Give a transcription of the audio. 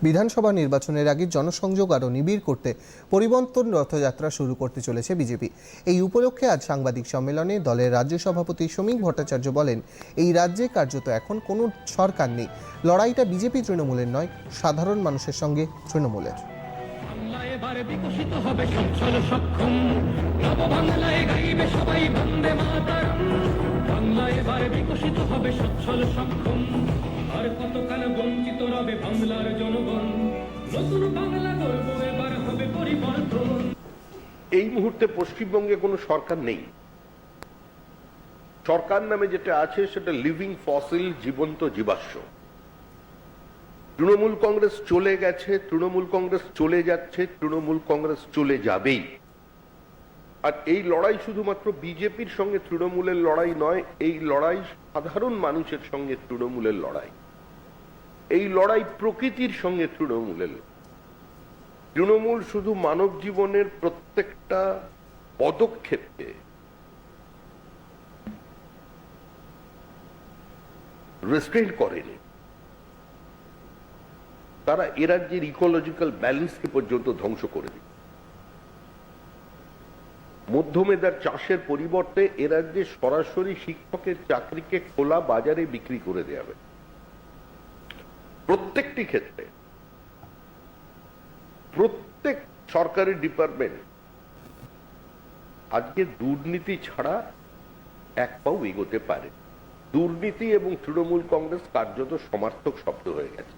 বিধানসভা নির্বাচনের আগে জনসংযোগ আরও নিবিড় করতে পরিবর্তন রথযাত্রা শুরু করতে চলেছে বিজেপি। এই উপলক্ষে আজ সাংবাদিক সম্মেলনে দলের রাজ্য সভাপতি সমীক ভট্টাচার্য বলেন, এই রাজ্যে কার্যত এখন কোনো সরকার নেই। লড়াইটা বিজেপি তৃণমূলের নয়, সাধারণ মানুষের সঙ্গে তৃণমূলের। আর কতকাল বঞ্চিত রবে বাংলার জনগণ, নতুন বাংলা গর্ব এবার হবে পরিবর্তন। এই মুহূর্তে পশ্চিমবঙ্গে কোনো সরকার নেই। সরকার নামে যেটা আছে সেটা লিভিং ফসিল, জীবন্ত জীবাশ্ম। তৃণমূল কংগ্রেস চলে গেছে, তৃণমূল কংগ্রেস চলে যাচ্ছে, তৃণমূল কংগ্রেস চলে যাবেই। আর এই লড়াই শুধুমাত্র বিজেপির সঙ্গে তৃণমূলের লড়াই নয়, এই লড়াই সাধারণ মানুষের সঙ্গে তৃণমূলের লড়াই। এই লড়াই প্রকৃতির সঙ্গে তৃণমূলের। তৃণমূল শুধু মানব জীবনের প্রত্যেকটা পদক্ষেপকে রেস্ট্রেন্ট করেনি, তারা এ রাজ্যের ইকোলজিক্যাল ব্যালেন্সকে পর্যন্ত ধ্বংস করে দিচ্ছে। মধ্যমেধার চাষের পরিবর্তে এ রাজ্যে সরাসরি শিক্ষকের চাকরিকে খোলা বাজারে বিক্রি করে দেওয়া হবে। প্রত্যেকটি ক্ষেত্রে প্রত্যেক সরকারি ডিপার্টমেন্ট আজকে দুর্নীতি ছাড়া এক পাও এগোতে পারে। দুর্নীতি এবং তৃণমূল কংগ্রেস কার্যত সমার্থক শব্দ হয়ে গেছে।